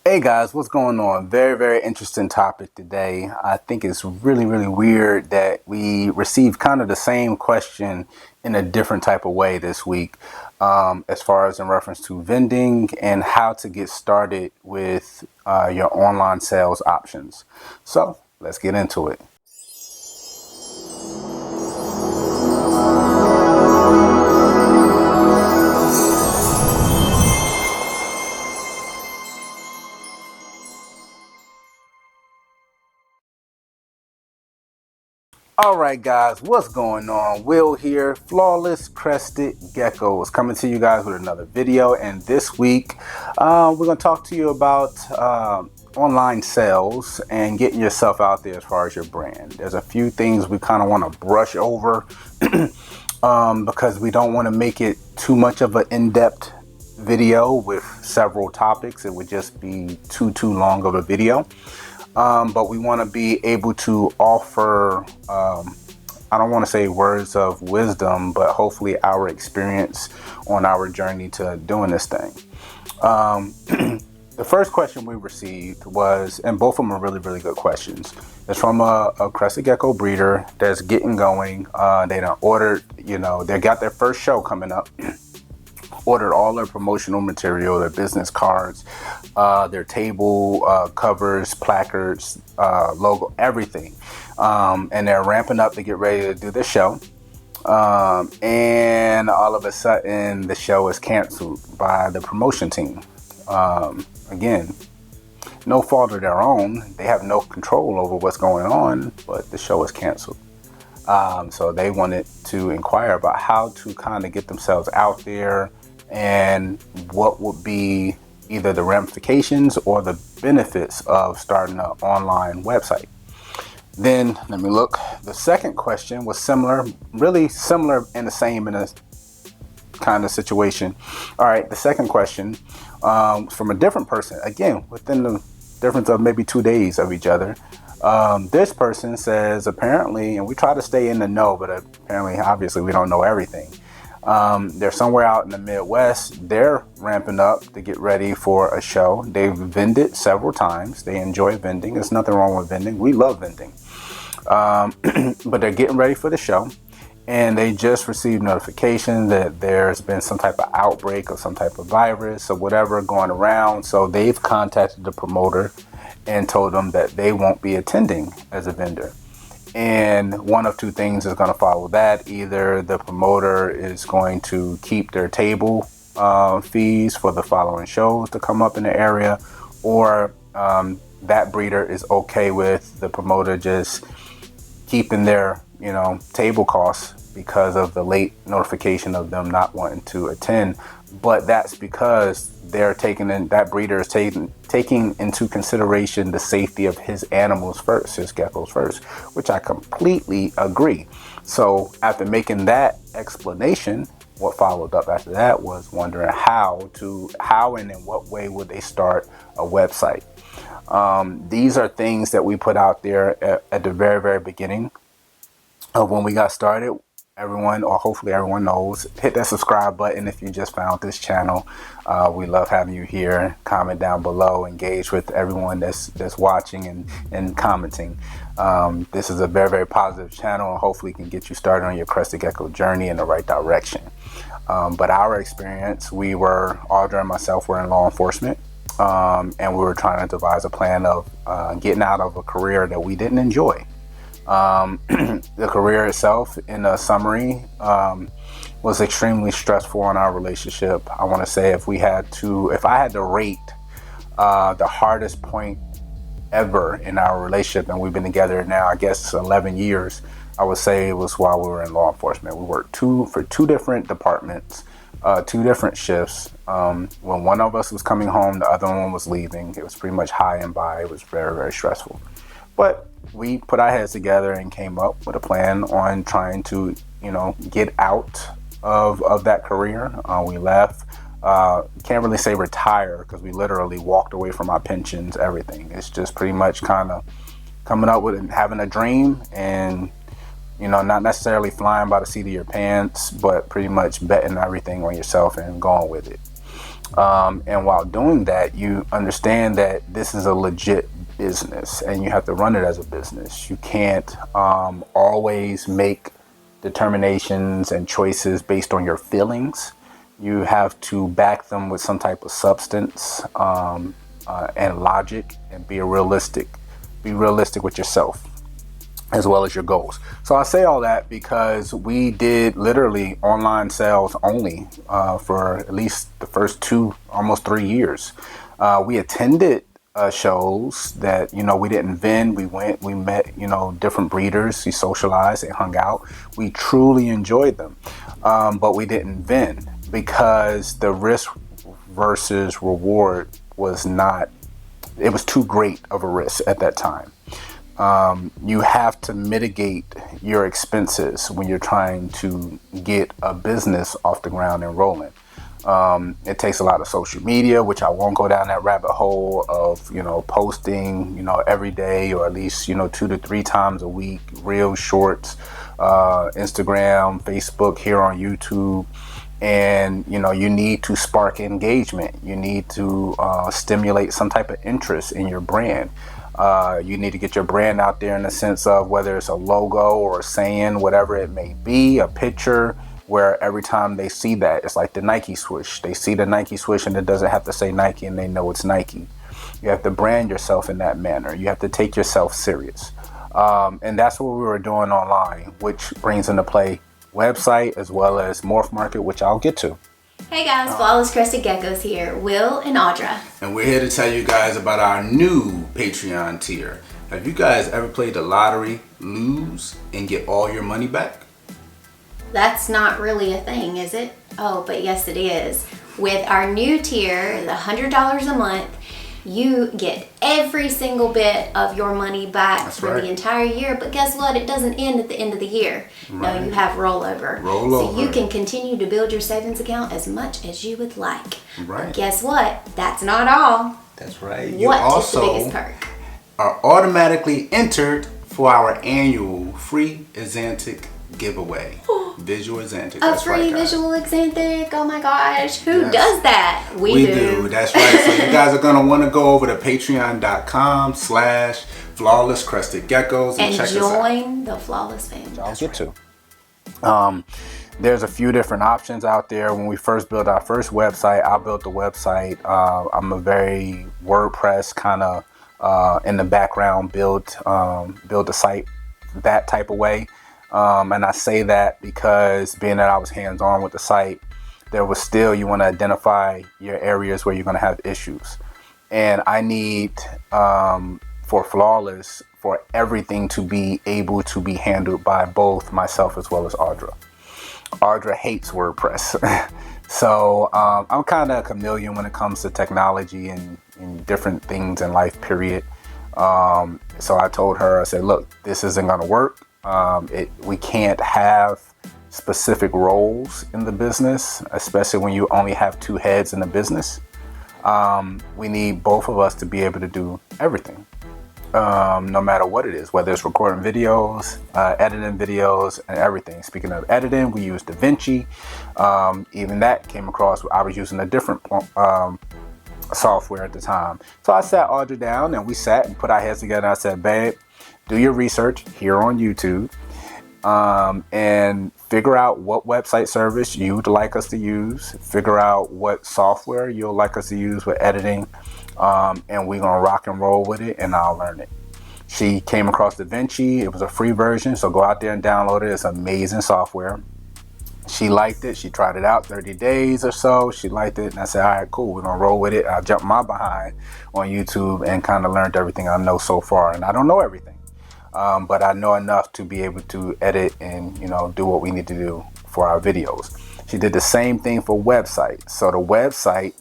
Hey guys, what's going on? Very interesting topic today. I think it's really weird that we received kind of the same question in a different type of way this week, as far as in reference to vending and how to get started with your online sales options. So let's get into it. All right, guys, what's going on? Will here, Flawless Crested Geckos, coming to you guys with another video. And this week, we're going to talk to you about online sales and getting yourself out there as far as your brand. There's a few things we kind of want to brush over because we don't want to make it too much of an in-depth video with several topics. It would just be too long of a video. But we want to be able to offer, I don't want to say words of wisdom, but hopefully our experience on our journey to doing this thing. The first question we received was, and both of them are really good questions. It's from a Crested Gecko breeder that's getting going. They done ordered, they got their first show coming up. Ordered all their promotional material, their business cards, their table covers, placards, logo, everything. And they're ramping up to get ready to do the show. And all of a sudden, the show is canceled by the promotion team. Again, no fault of their own. They have no control over what's going on, but the show is canceled. So they wanted to inquire about how to kind of get themselves out there and what would be either the ramifications or the benefits of starting an online website. Then let me look. The second question was similar, really similar and the same in a kind of situation. All right, the second question from a different person, again, within the difference of maybe 2 days of each other. This person says apparently, and we try to stay in the know, but apparently, obviously, we don't know everything. They're somewhere out in the Midwest. They're ramping up to get ready for a show. They've vended several times. They enjoy vending. There's nothing wrong with vending. We love vending. But they're getting ready for the show. And they just received notification that there's been some type of outbreak or some type of virus or whatever going around. So they've contacted the promoter and told them that they won't be attending as a vendor. And one of two things is going to follow that. Either the promoter is going to keep their table fees for the following shows to come up in the area, or that breeder is okay with the promoter just keeping their table costs because of the late notification of them not wanting to attend. But that's because they're that breeder is taking into consideration the safety of his animals first, his geckos first, which I completely agree. So after making that explanation, what followed up after that was wondering how and in what way would they start a website. These are things that we put out there at the very beginning of when we got started. Everyone, or hopefully everyone knows, hit that subscribe button if you just found this channel. We love having you here. Comment down below, engage with everyone that's watching and commenting. This is a very positive channel, and hopefully can get you started on your Crested Gecko journey in the right direction. But our experience, Audra and myself were in law enforcement, and we were trying to devise a plan of getting out of a career that we didn't enjoy. The career itself, in a summary, was extremely stressful on our relationship. I want to say if I had to rate the hardest point ever in our relationship, and we've been together now, I guess 11 years, I would say it was while we were in law enforcement. We worked for two different departments, 2 different shifts. When one of us was coming home, the other one was leaving. It was pretty much high and by. It was very stressful. But we put our heads together and came up with a plan on trying to, get out of that career. We left. Can't really say retire because we literally walked away from our pensions, everything. It's just pretty much kind of coming up with and having a dream and, not necessarily flying by the seat of your pants, but pretty much betting everything on yourself and going with it. And while doing that, you understand that this is a legit business and you have to run it as a business. You can't always make determinations and choices based on your feelings. You have to back them with some type of substance and logic, and be realistic. Be realistic with yourself as well as your goals. So I say all that because we did literally online sales only for at least the first almost 3 years. We attended shows that, we didn't vend. We went, we met, different breeders. We socialized and hung out. We truly enjoyed them. But we didn't vend because the risk versus reward was not, it was too great of a risk at that time. You have to mitigate your expenses when you're trying to get a business off the ground and rolling. It takes a lot of social media, which I won't go down that rabbit hole of, posting, every day, or at least, 2 to 3 times a week, real shorts, Instagram, Facebook, here on YouTube. And, you need to spark engagement. You need to stimulate some type of interest in your brand. You need to get your brand out there in the sense of whether it's a logo or a saying, whatever it may be, a picture, where every time they see that, it's like the Nike swoosh. They see the Nike swoosh and it doesn't have to say Nike and they know it's Nike. You have to brand yourself in that manner. You have to take yourself serious. And that's what we were doing online, which brings into play website as well as Morph Market, which I'll get to. Hey guys, Flawless Crested Geckos here, Will and Audra. And we're here to tell you guys about our new Patreon tier. Have you guys ever played the lottery, lose, and get all your money back? That's not really a thing, is it? Oh, but yes it is. With our new tier, the $100 a month, you get every single bit of your money back. That's for right. The entire year. But guess what? It doesn't end at the end of the year. Right. No, you have rollover. So you can continue to build your savings account as much as you would like. Right. But guess what? That's not all. That's right. You also is the biggest perk? Are automatically entered for our annual free Exantic giveaway. Visual Exantic. A free visual Exantic. Oh my gosh. Who does that? We do. That's right. So you guys are going to want to go over to patreon.com/flawless crested geckos and check us out. Join the Flawless family. I'll get to. There's a few different options out there. When we first built our first website, I built the website. I'm a very WordPress kind of in the background build the site that type of way. And I say that because being that I was hands-on with the site, there was still, you want to identify your areas where you're going to have issues. And I need, for Flawless, for everything to be able to be handled by both myself as well as Audra. Audra hates WordPress. So I'm kind of a chameleon when it comes to technology and different things in life, period. So I told her, I said, look, this isn't going to work. We can't have specific roles in the business, especially when you only have 2 heads in the business. We need both of us to be able to do everything, no matter what it is, whether it's recording videos, editing videos, and everything. Speaking of editing, we use DaVinci. Even that came across, I was using a different software at the time. So I sat Audra down and we sat and put our heads together. And I said, babe, do your research here on YouTube and figure out what website service you'd like us to use. Figure out what software you'll like us to use with editing. And we're going to rock and roll with it, and I'll learn it. She came across DaVinci. It was a free version, so go out there and download it. It's amazing software. She liked it. She tried it out 30 days or so. She liked it. And I said, all right, cool. We're going to roll with it. I jumped my behind on YouTube and kind of learned everything I know so far. And I don't know everything. But I know enough to be able to edit and, do what we need to do for our videos. She did the same thing for websites. So the website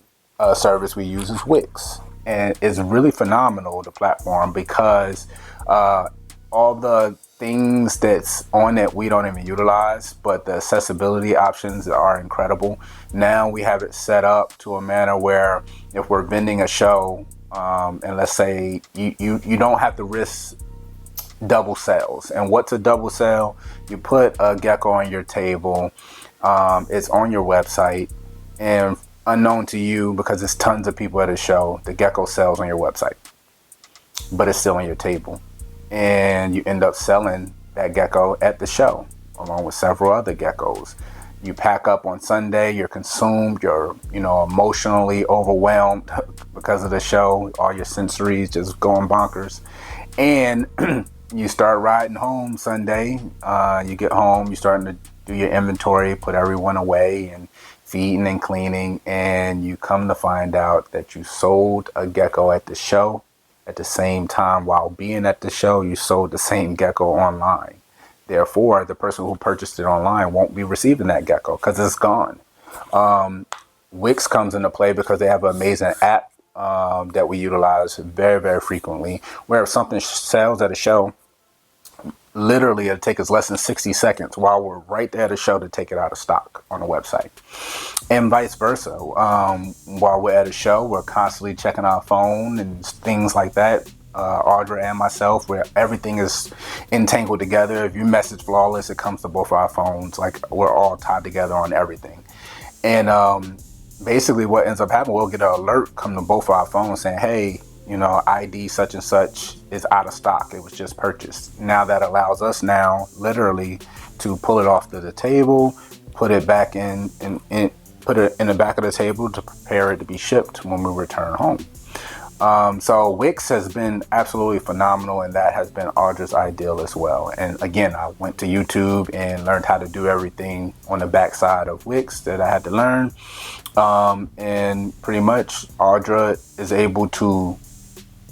service we use is Wix. And it's really phenomenal, the platform, because all the things that's on it we don't even utilize, but the accessibility options are incredible. Now we have it set up to a manner where if we're vending a show, and let's say you don't have to risk double sales. And what's a double sale? You put a gecko on your table, it's on your website, and unknown to you because there's tons of people at a show, the gecko sells on your website, but it's still on your table. And you end up selling that gecko at the show, along with several other geckos. You pack up on Sunday, you're consumed, you're, emotionally overwhelmed because of the show, all your sensories just going bonkers. And you start riding home Sunday. You get home, you're starting to do your inventory, put everyone away and feeding and cleaning. And you come to find out that you sold a gecko at the show. At the same time, while being at the show, you sold the same gecko online. Therefore, the person who purchased it online won't be receiving that gecko because it's gone. Wix comes into play because they have an amazing app that we utilize very, very frequently, where if something sells at a show, literally it'll take us less than 60 seconds while we're right there at the show to take it out of stock on the website. And vice versa. While we're at a show, we're constantly checking our phone and things like that. Audra and myself, where everything is entangled together. If you message Flawless, it comes to both our phones. Like, we're all tied together on everything. And basically what ends up happening, we'll get an alert come to both our phones saying, hey, ID such and such is out of stock. It was just purchased. Now that allows us now literally to pull it off to the table, put it back put it in the back of the table to prepare it to be shipped when we return home. So Wix has been absolutely phenomenal, and that has been Audra's ideal as well. And again, I went to YouTube and learned how to do everything on the backside of Wix that I had to learn. And pretty much Audra is able to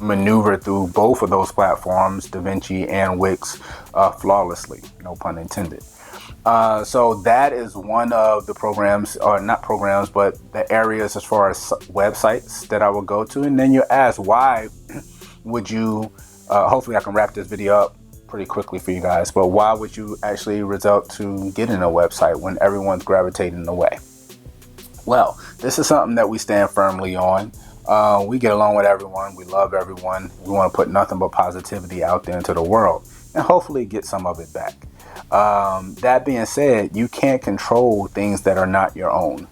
maneuver through both of those platforms, DaVinci and Wix, flawlessly, no pun intended. So that is one of the programs, or not programs, but the areas as far as websites that I will go to. And then you ask, why would you, hopefully I can wrap this video up pretty quickly for you guys, but why would you actually resort to getting a website when everyone's gravitating away? Well, this is something that we stand firmly on. We get along with everyone. We love everyone. We want to put nothing but positivity out there into the world and hopefully get some of it back. That being said, you can't control things that are not your own.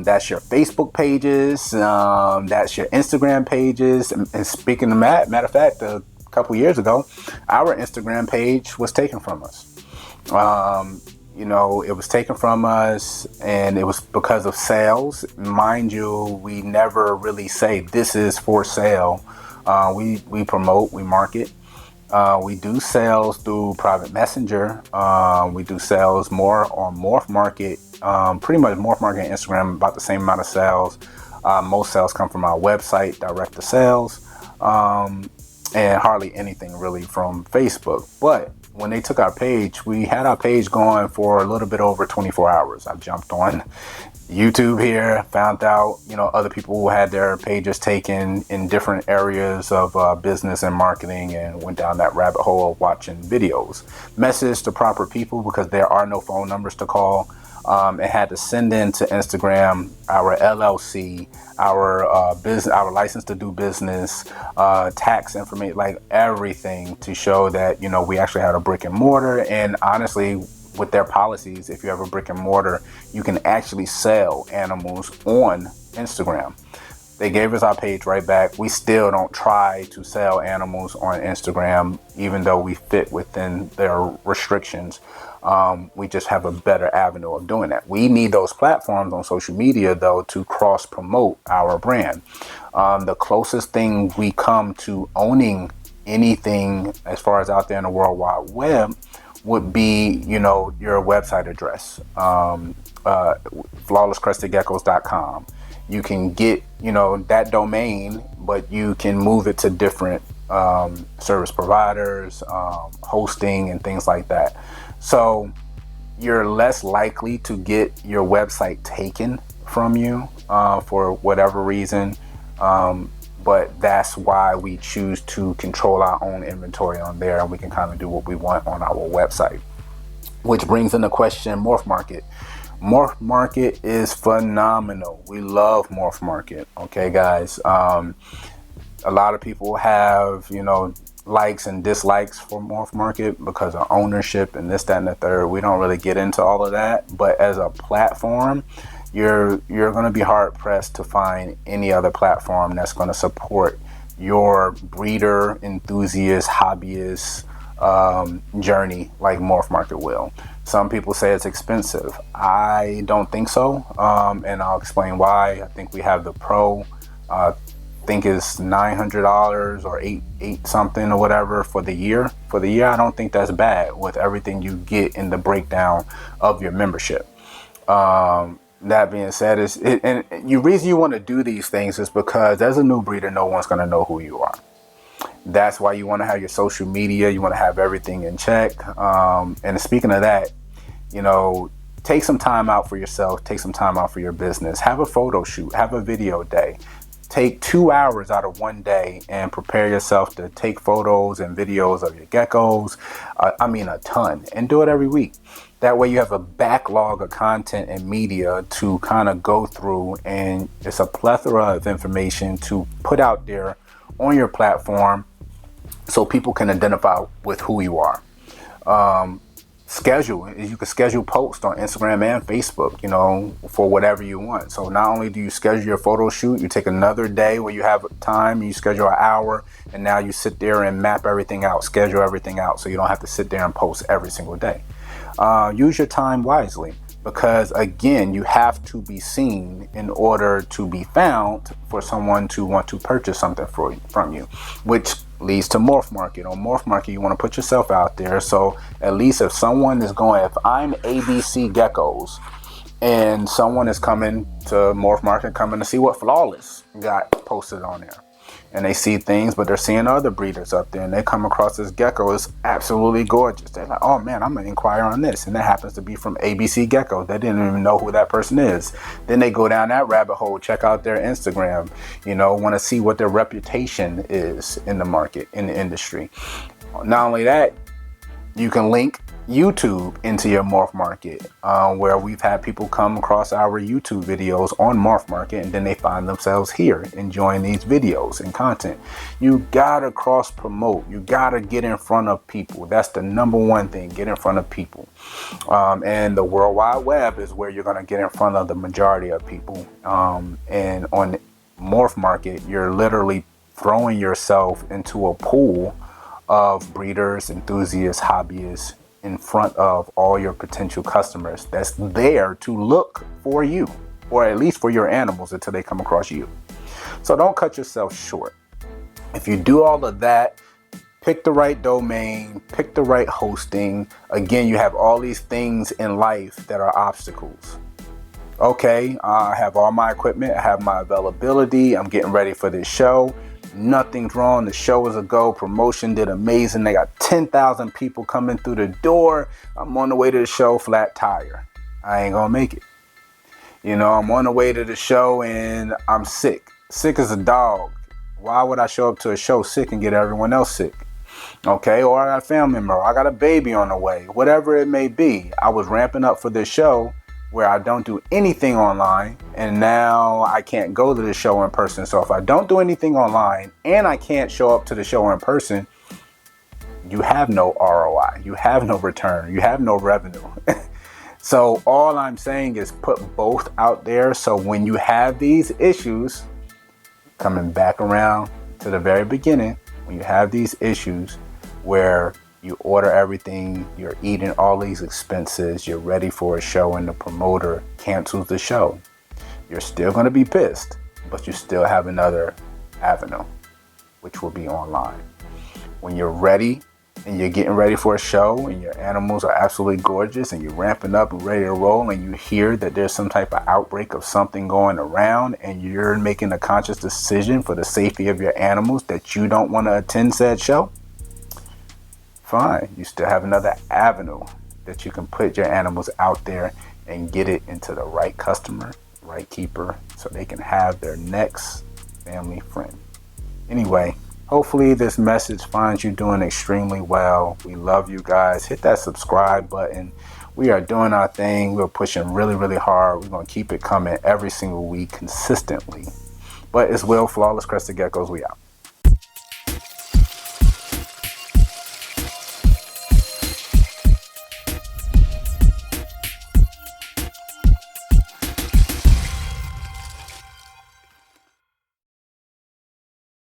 That's your Facebook pages. That's your Instagram pages. And speaking of that, matter of fact, a couple years ago, our Instagram page was taken from us. It was taken from us, and it was because of sales. Mind you, we never really say this is for sale. We promote, we market. We do sales through private messenger. We do sales more on Morph Market. Pretty much Morph Market and Instagram, about the same amount of sales. Most sales come from our website, direct to sales, and hardly anything really from Facebook. But when they took our page, we had our page going for a little bit over 24 hours. I jumped on YouTube here, found out, other people who had their pages taken in different areas of business and marketing, and went down that rabbit hole of watching videos. Message to proper people because there are no phone numbers to call. It had to send in to Instagram our LLC, our business, our license to do business, tax information, like everything to show that, we actually had a brick and mortar. And honestly, with their policies, if you have a brick and mortar, you can actually sell animals on Instagram. They gave us our page right back. We still don't try to sell animals on Instagram, even though we fit within their restrictions. We just have a better avenue of doing that. We need those platforms on social media, though, to cross promote our brand. The closest thing we come to owning anything as far as out there in the World Wide Web would be, your website address, flawlesscrestedgeckos.com. You can get, that domain, but you can move it to different service providers, hosting, and things like that. So you're less likely to get your website taken from you for whatever reason. But that's why we choose to control our own inventory on there, and we can kind of do what we want on our website. Which brings in the question, Morph Market. Morph Market is phenomenal. We love Morph Market. Okay, guys. A lot of people have, likes and dislikes for Morph Market because of ownership and this, that, and the third. We don't really get into all of that. But as a platform, you're going to be hard pressed to find any other platform that's going to support your breeder, enthusiast, hobbyist journey like Morph Market will. Some people say it's expensive. I don't think so, and I'll explain why. I think we have the Pro. I think it's $900 or eight something or whatever for the year. For the year, I don't think that's bad with everything you get in the breakdown of your membership. That being said, and the reason you want to do these things is because as a new breeder, no one's going to know who you are. That's why you want to have your social media. You want to have everything in check. And speaking of that, take some time out for yourself. Take some time out for your business. Have a photo shoot. Have a video day. Take 2 hours out of one day and prepare yourself to take photos and videos of your geckos. A ton. And do it every week. That way you have a backlog of content and media to kind of go through, and it's a plethora of information to put out there on your platform so people can identify with who you are. You can schedule posts on Instagram and Facebook, for whatever you want. So not only do you schedule your photo shoot, you take another day where you have time, you schedule an hour, and now you sit there and map everything out, schedule everything out, so you don't have to sit there and post every single day. Use your time wisely, because again, you have to be seen in order to be found for someone to want to purchase something from you, which leads to Morph Market. On Morph Market, you want to put yourself out there. So at least if someone is if I'm ABC Geckos and someone is coming to Morph Market, coming to see what Flawless got posted on there, and they see things, but they're seeing other breeders up there, and they come across this gecko. It's absolutely gorgeous. They're like, oh man, I'm gonna inquire on this, and that happens to be from ABC Geckos. They didn't even know who that person is. Then they go down that rabbit hole, check out their Instagram, want to see what their reputation is in the market, in the industry. Not only that, you can link YouTube into your Morph Market, where we've had people come across our YouTube videos on Morph Market, and then they find themselves here enjoying these videos and content. You gotta cross promote. You gotta get in front of people. That's the number one thing. Get in front of people. And the World Wide Web is where you're gonna get in front of the majority of people. And on Morph Market, you're literally throwing yourself into a pool of breeders, enthusiasts, hobbyists, in front of all your potential customers that's there to look for you, or at least for your animals, until they come across you. So don't cut yourself short. If you do all of that, pick the right domain, pick the right hosting. Again, you have all these things in life that are obstacles. Okay, I have all my equipment, I have my availability, I'm getting ready for this show. Nothing's wrong. The show is a go. Promotion did amazing. They got 10,000 people coming through the door. I'm on the way to the show, flat tire. I ain't gonna make it. I'm on the way to the show and I'm sick. Sick as a dog. Why would I show up to a show sick and get everyone else sick? Okay, or I got a family member, I got a baby on the way, whatever it may be. I was ramping up for this show where I don't do anything online, and now I can't go to the show in person. So if I don't do anything online and I can't show up to the show in person, you have no ROI, you have no return, you have no revenue. So all I'm saying is put both out there. So when you have these issues, coming back around to the very beginning, when you have these issues where you order everything, you're eating all these expenses, you're ready for a show, and the promoter cancels the show, you're still going to be pissed, but you still have another avenue, which will be online. When you're ready and you're getting ready for a show and your animals are absolutely gorgeous and you're ramping up and ready to roll, and you hear that there's some type of outbreak of something going around, and you're making a conscious decision for the safety of your animals that you don't want to attend said show, fine, you still have another avenue that you can put your animals out there and get it into the right customer, right keeper, so they can have their next family friend. Anyway, hopefully this message finds you doing extremely well. We love you guys. Hit that subscribe button. We are doing our thing. We're pushing really, really hard. We're going to keep it coming every single week consistently. But it's Will, Flawless Crested Geckos. We out.